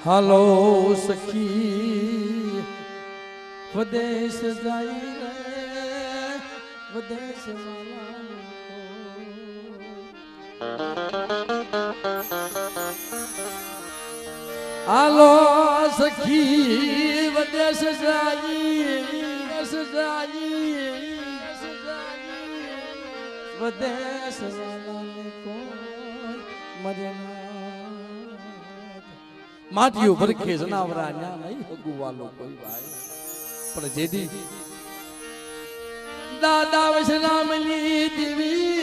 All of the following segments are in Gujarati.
હાલો સખી વિદેશ જાય રે વિદેશ હાલો સખી વિદેશ જાય વિદેશ માટી ઉપર કે જનાવરા ન્યા નહીં હગુવાલો કોઈ ભાઈ પણ જેદી દાદા વસનામની દેવી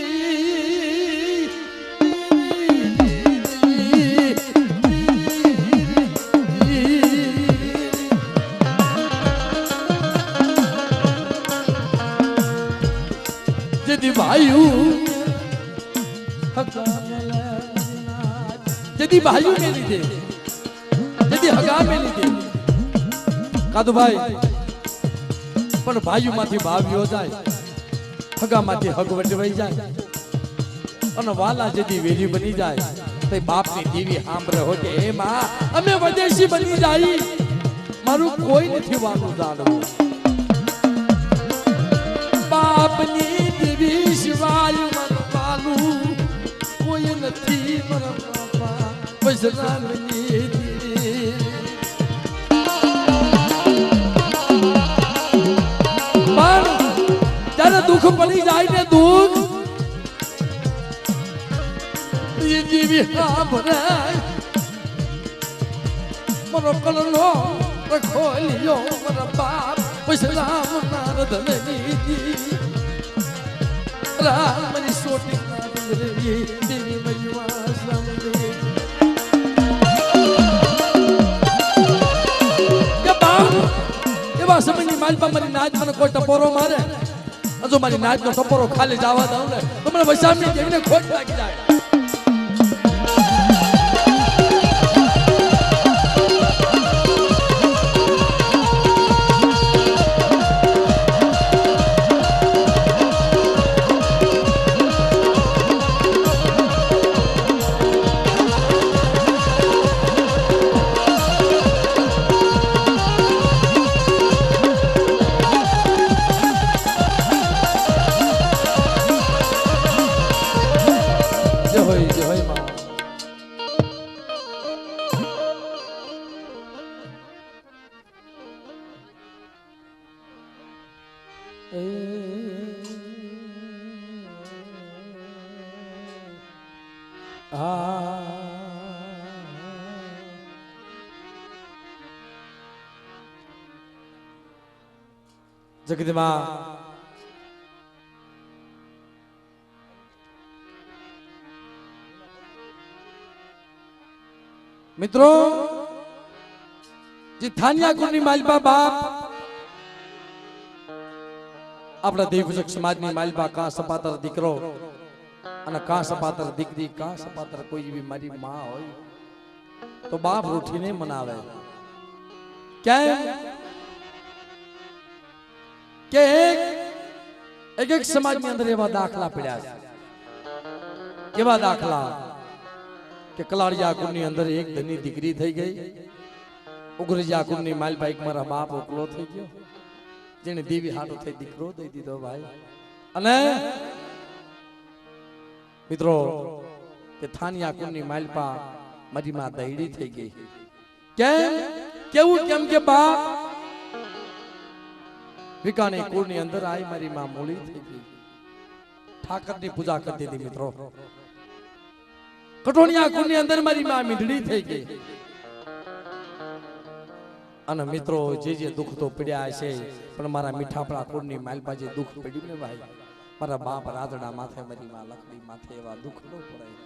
જેદી ભાઈઓ જેદી ભાઈઓ ને લીધે હગા મેલી દે કાદુ ભાઈ પણ ભાઈઓ માંથી ભાવ્યો જાય હગા માંથી હગ વટવાઈ જાય અને વાલા જેદી વેલી બની જાય તો બાપ ની દેવી સાંભળે હો કે હે માં અમે વિદેશી બની જાય મારું કોઈ નથી વાલું જાણવું બાપ ની દેવી શિવાય મન વાલું કોઈ નથી મારા બાપા વૈષ્ણવની दुख पड़ी जाए ने दुख ये जीवी मरो कलो रखो लियो मरा बाप वैष्णव नारद नीति राम मनी सोटी देवी महिमा एवा समय मालपा मरी नाच मन कोई टपोरो मारे जो मारी नाच नो टपोरो खाली जावा दઉં ને તો મને વસામની દેવીને ખોટ લાગી જાય જગતમાં મિત્રો જે થાનિયા કુળની માલબા બાપ આપણા દેવપૂજક સમાજની માલબા કા સપાતર દીકરો અને કા સપાતર દીકરી કા સપાતર કોઈ એવી મારી માં હોય તો બાપ ઉઠીને મનાવે કેમ કે એક સમાજની અંદર એવા દાખલા પડ્યા છે કેવા દાખલા કે કલાળિયા કુળની અંદર એક ધની દીકરી થઈ ગઈ ઉગરજીયા કુળની માલભાઈ મારા બાપ ઓકલો થઈ ગયો જેને દેવી હાટો થઈ દીકરો દઈ દીધો ભાઈ અને મિત્રો કે થાનિયા કુળની માલપા મારી માં દઈડી થઈ ગઈ કેમ કે બાપ વિકાની કુળની અંદર આઈ મારી માં મૂળી થઈ ગઈ ઠાકરની પૂજા કરતી હતી મિત્રો કટોણિયા કુળની અંદર મારી માં મીંડળી થઈ ગઈ અને મિત્રો જે દુઃખ તો પડ્યા છે પણ મારા મીઠાપડા કુળની માલપા જે દુઃખ પડ્યું ને ભાઈ મારા બાપ રાદડા માથે મારી માં લકડી માથે એવા દુઃખ ન પડાય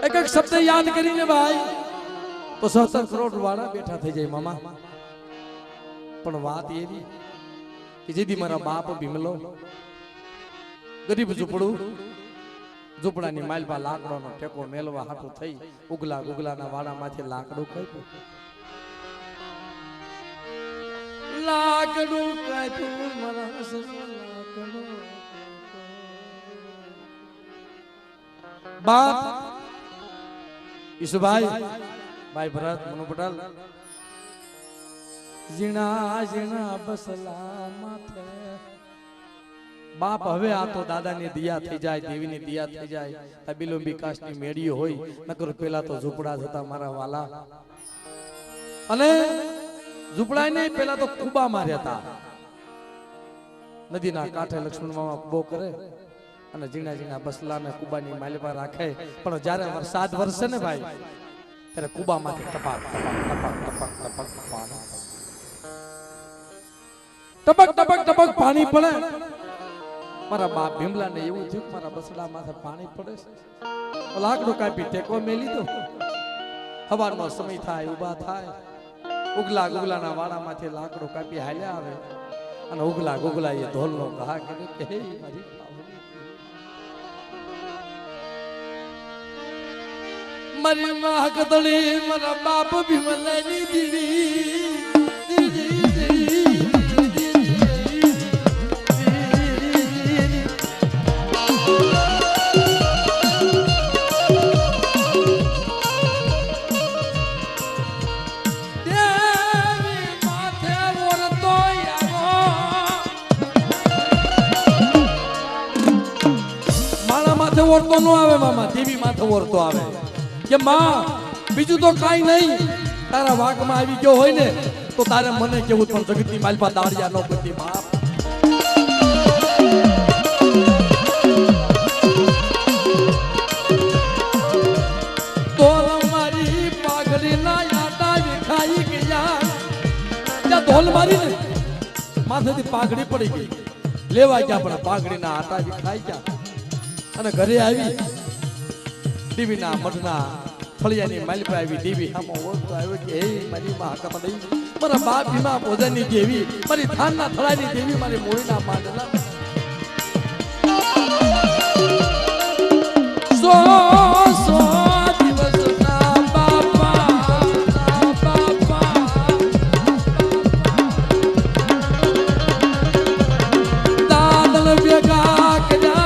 એક શબ્દ યાદ કરીને ભાઈ તો 17 કરોડ વાળા બેઠા થઈ જાય મામા પણ વાત એવી કે જેદી મારા બાપ ભીમલો ગરીબ ઝૂંપડાની માલપા લાકડાનો ટેકો મેલવા હાટું થઈ ઉગલાના વાડામાંથી લાકડું કાપ્યું લાકડું કાપ્યું મારા લાકડું બાપ ઈશુભાઈ ભાઈ ભરત મનુ પટેલ ઝીણા ઝીણા બસલા માથે બાપ હવે આ તો દાદાની દિયા થઈ જાય દેવીની દિયા થઈ જાય તબીલો વિકાસની મેળી હોય નકર પેલા તો ઝૂંપડા હતા મારા વાલા અને ઝૂંપડા ને પેલા તો કુબા માર્યા હતા નદીના કાંઠે લક્ષ્મણ મામા કુબો કરે અને ઝીણા ઝીણા બસલાને કુબાની માલિપા રાખે પણ જ્યારે વરસાદ વરસે ને ભાઈ ત્યારે કુબામાંથી ટપાક ટપક ટપક ટપક પાણી પડે મારા બાપ ભીમલા ને એવું થયું મારા બસડા માથે પાણી પડે છે લાકડો કાપી ટેકો મેલી દો હવાનો સમય થાય ઉભા થાય ઉગલા ગુગલાના વાડામાંથી લાકડો કાપી હાલ્યા આવે અને ઉગલા ગુગલા એ ઢોલનો ઘા કર્યો કે હે મારી મારી માં કતળી મારા બાપ ભીમલાની દીદી ઓરતો નો આવે મામા દેવી માથે ઓરતો આવે કે માં બીજું તો કાઈ નહીં તારા વાગમાં આવી ગયો હોય ને તો તારે મને કેવું પણ જગતની માલપા દાડિયા નો કરતી બાપ તો મારી પાઘડી ના આટા વિખાઈ ગયા ત્યાં ઢોલ મારી ને માથેથી પાઘડી પડી ગઈ લેવા ગયા પણ પાઘડી ના આટા વિખાઈ ગયા અને ઘરે આવી દેવીના મઠના ફળિયાની માલિપા આવી દેવી આમો ઓળખતો આવ્યો કે હે મારી માં હકત નહીં મારા બાપ ભીમા ભોજનની દેવી મારી થાનના થળાની દેવી મારી મોળીના માંડલા સો સો દિવસના બાપા દાદલ ભેગા કર્યા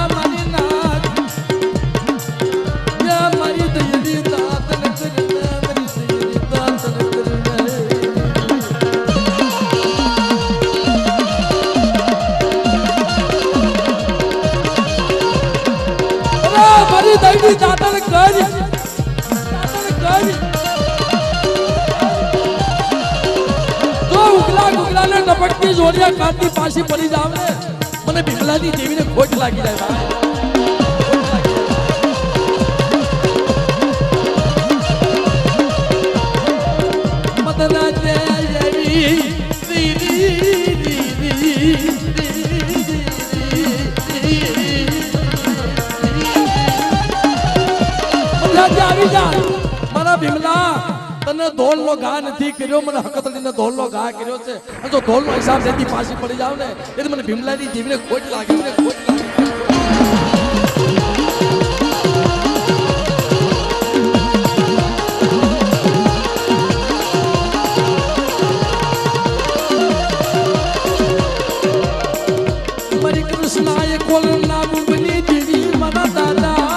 દૈવી દાતણ કરી જો ઉગલા ગુગલાને ટપકતી જોડિયા કાઢતી પાછી પડી જાવ ને મને ભીમલાની દેવીને ખોટ લાગી જાય ભાઈ મદના દેવી આવી જા મારા ભીમલા તને ઢોલ નો ઘા નથી કર્યો મને હકતડીને ઢોલ નો ઘા કર્યો છે અને જો ઢોલ નો હિસાબ દેતી પાછી પડી જાવ ને એટલે મને ભીમલાની જીવને ખોટ લાગે મને ખોટ લાગે મારી કૃષ્ણાએ કોલ ના બુબની દેવી મારા દાદા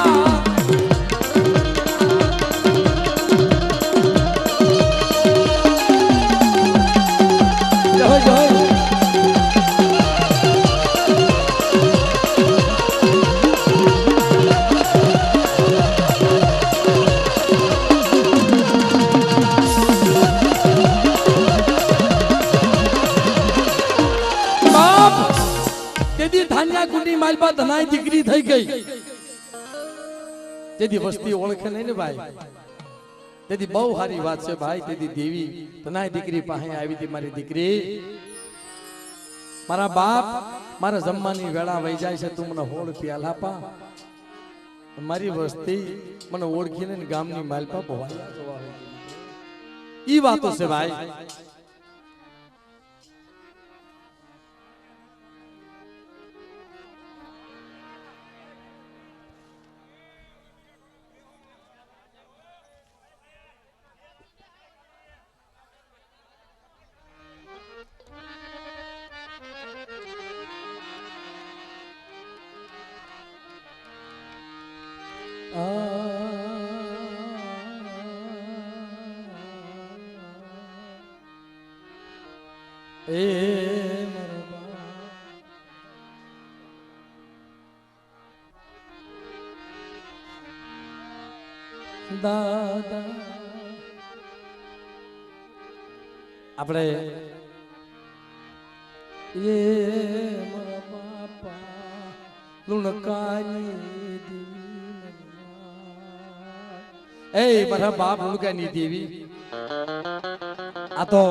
માલપા ધનાઈ દીકરી થઈ ગઈ તેથી વસ્તી ઓળખે નહીં ને ભાઈ તેથી બહુ સારી વાત છે ભાઈ તેથી દેવી ધનાઈ દીકરી પાસે આવી હતી મારી દીકરી મારા બાપ મારા જમવાની વેળા વહી જાય છે તું મને હોળ પ્યાલા પા મારી વસ્તી મને ઓળખીને ગામની માલપા ભવાયા જોવા ઈ વાતો છે ભાઈ એ મારા બાપ દાદા આપણે એ મારા બાપા લુણકાની દેવી એ મારા બાપ લુણકાની દેવી આ તો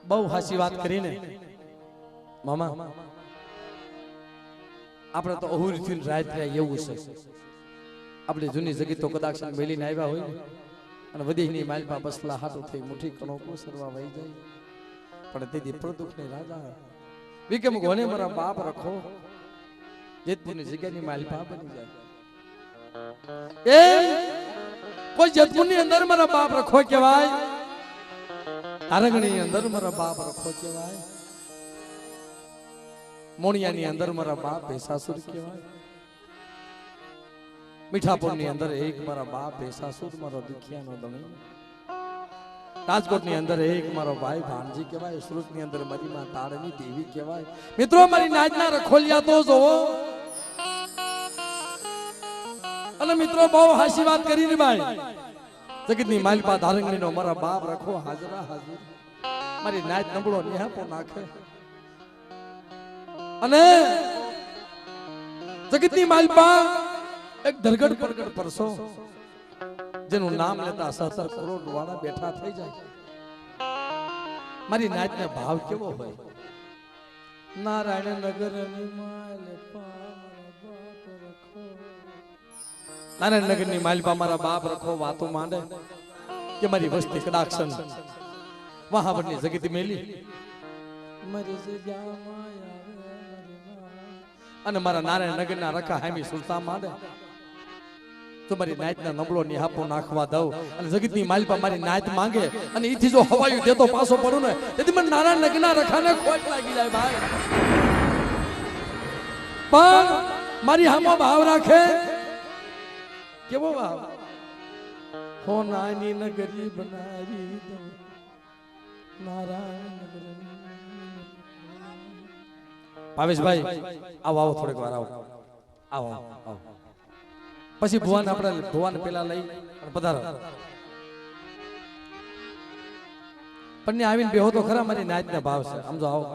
બહુ હાસી વાત કરીને મામા આપણે તો અહુરથી રાત રહ્યા એવું છે આપણે જૂની જગી તો કદાચ મેલીને આવ્યા હોય ને અને વધીની માલપા બસલા હાટો થઈ મુઠ્ઠી કણો કોસરવા વહી જાય પણ દીદી પ્રદુખને રાજા વિકેમ ગોને મારા બાપ રખો જેતપુરની જગ્યાની માલપા બની જાય એ કોઈ જેતપુરની અંદર મારા બાપ રખો કહેવાય તારંગણી અંદર મારા બાપ રખો કહેવાય મોણિયાની અંદર મારા બાપ ભેસાસુર કહેવાય મીઠાપુરની અંદર એક મારા બાપ ભેસાસુર મારો દુખિયાનો દણી રાજકોટની અંદર એક મારો ભાઈ ભાણજી કહેવાય સુરતની અંદર મારી માં તાળની દેવી કહેવાય મિત્રો મારી નાચના રખોલિયા તો જોવો અને મિત્રો બહુ હાસી વાત કરી ને ભાઈ જગતની માલપા ધારંગણીનો મારા બાપ રખો હાજરા હાજર મારી નાચ નબળો નિહાપો નાખે અને જગતની માલપા એક ધરગડ પરગડ પરસો જેનું નામ લેતા 17 કરોડ વાળા બેઠા થઈ જાય મારી નાચનો ભાવ કેવો હોય નારાયણ નગર ની માલપા નારાયણ નગર ની માલપા મારા બાપ રખો વાતો માંડે કે મારી વસ્તી કડાક્ષન વહાવડની જગતી મેલી અને મારા નારાયણ નગર ના રખા હામી સુલતાન માંડે તો મારી નાચના નબળો નિહાપો નાખવા દઉં અને જગતની માલપા મારી નાચ માંગે અને ઈથી જો હવાયું દેતો પાછો પડું ને તેથી મને નારાયણ નગરના રખાને ખોટ લાગી જાય ભાઈ પણ મારી હામો ભાવ રાખે કેવો ભાવ હો નાની નગરી બનાવી દઉં નારાયણ નગરની ભાવેશભાઈ આવો થોડીક વાર આવો આવો આવો પછી ભુવાન આપણે ભુવાન પેલા લઈ પધારો પણ આવીને બેહો તો ખરા મારી નાચના ભાવ છે સમજો આવો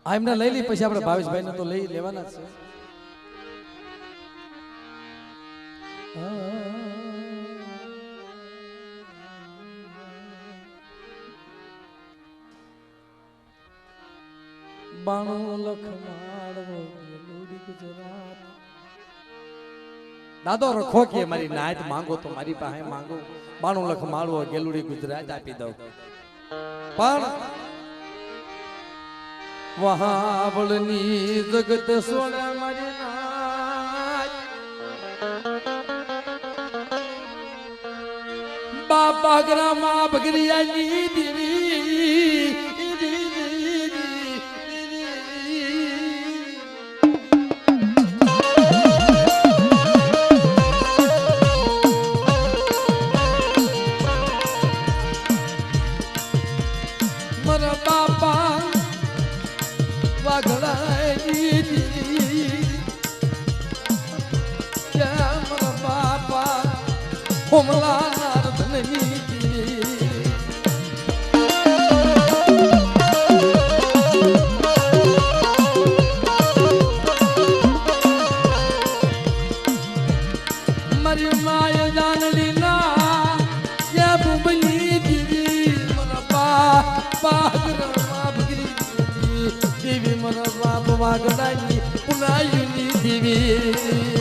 આ એમને લઈ લઈ પછી આપણે ભાવેશભાઈ ને તો લઈ લેવાના છે બાણું લખ માળવો ગુજરાત દાદો રખો કે મારી નાચ માંગો તો મારી પાસે માંગો 92 લખ માળવો ગેલુડી ગુજરાત આપી દઉં પણ વહાવળની જગત સોળે મારી નાચ બાપા ગ્રામા બગરિયાની દેવી હોમલા નારદ નહીં મારી માય જાનલી ના યા બુબલી દીવી મારા બાપા ગરમા ભગરી દેવી મારા બાપ વાગડાની પુનાયુની દેવી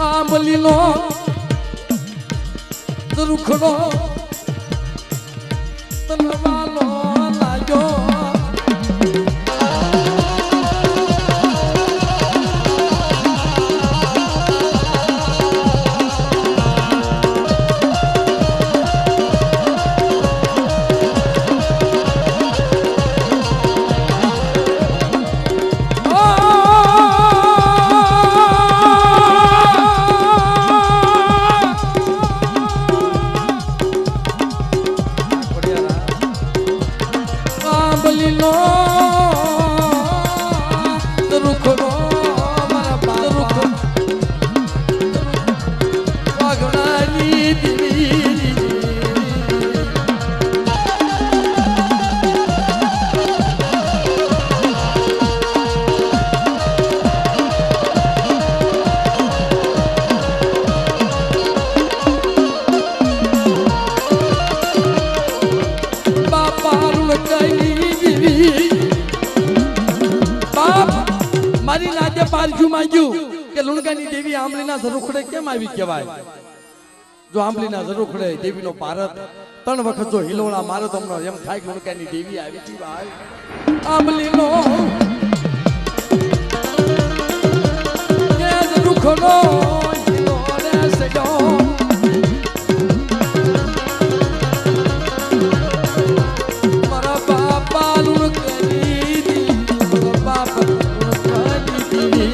આંબલીનો રૂખડો તનવાલો લાગ્યો તે પારજુ માંગ્યું કે લુણકાની દેવી આંબલીના ઝરૂખડે કેમ આવી કહેવાય? જો આંબલીના ઝરૂખડે દેવીનો ભારત 3 વખત જો હિલોળા મારો તો હમણાં એમ થાય કે લુણકાની દેવી આવી હતી ભાઈ. આંબલીનો કે ઝરૂખડો હિલોળે સડ્યો મારા બાપા લુણકાની દેવી મારા બાપા લુણકાની દેવી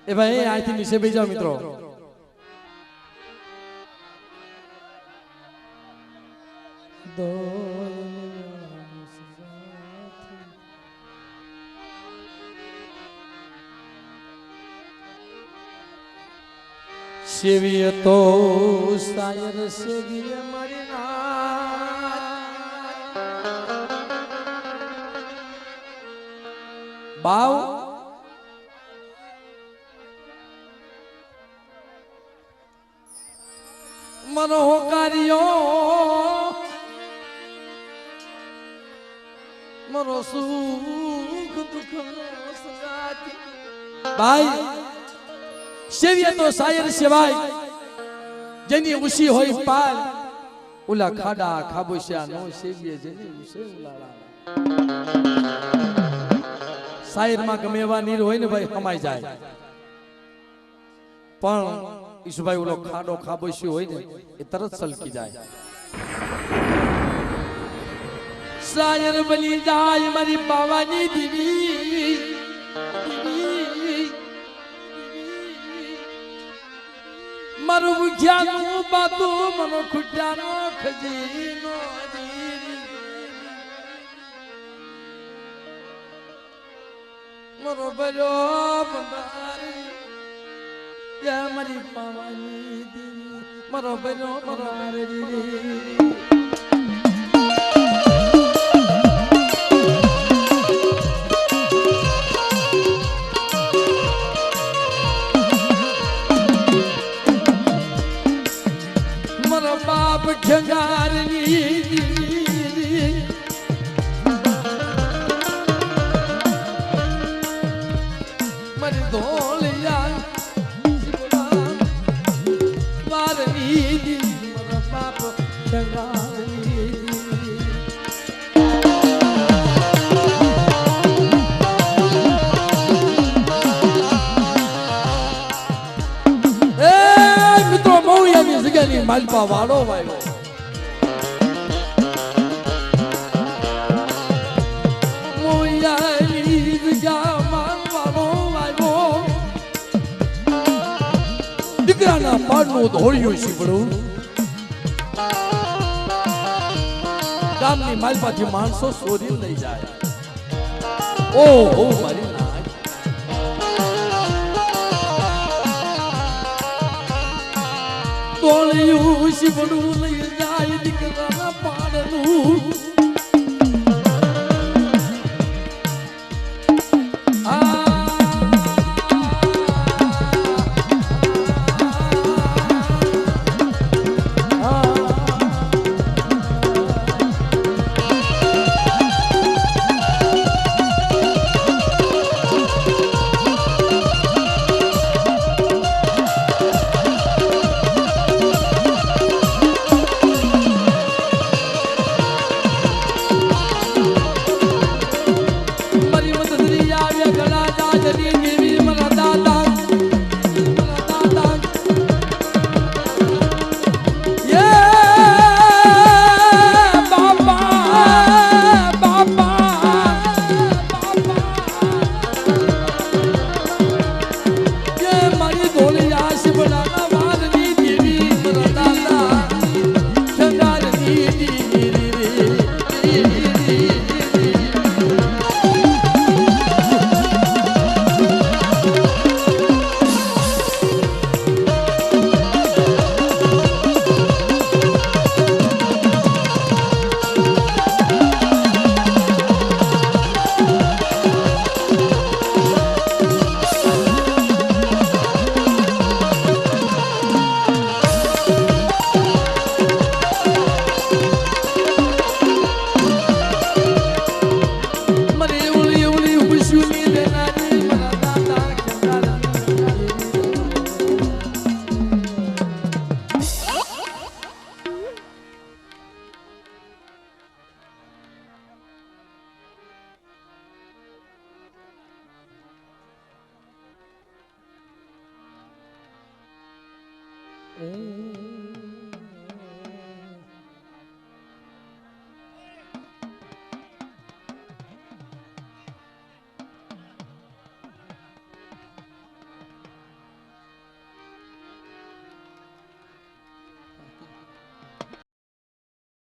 એ ભાઈ અહીંથી નીચે બેસી જાઓ મિત્રો. સેવીએ તો સાયર સેવીએ મારી બાવ મનો હોકાર્યો મનો સુખ દુઃખ સંગાતી ભાઈ સેવીએ તો શાયર સેવાય જેની ઉસી હોય પાર ઉલા ખાડા ખાબોશિયા નો સેવીએ જેની ઉસે ઉલાળા શાયર માં ગમે એવા નીર હોય ને ભાઈ કમાઈ જાય પણ ઈશુભાઈ ઓલો ખાડો ખાબોશી હોય ને એ તરત સલકી જાય. શાયર બની જાય મારી બાવાની દીવી મારું મુખ્યાનું બાતું મનો ખુટ્યાનો ખજીનો મરો બરો બંધારી યા મારી પાવાની દીવી મરો બરો મરારી બાપ ખંગારની મારી ધોલિયા વારની મારા બાપ ખંગારની મિત્રો મૌયાની જગ્યાની માલપા વાળો વાયો મૌયાની જગ્યામાં વાળો વાયો દીકરાના પાડનું ધોળિયું શીપડું ગામની માલપાથી માણસો ચોરી લઈ જાય. ઓહો મારી તોળિયું શીપડું લઈ જાય દીકરાના પાડનું ઓમ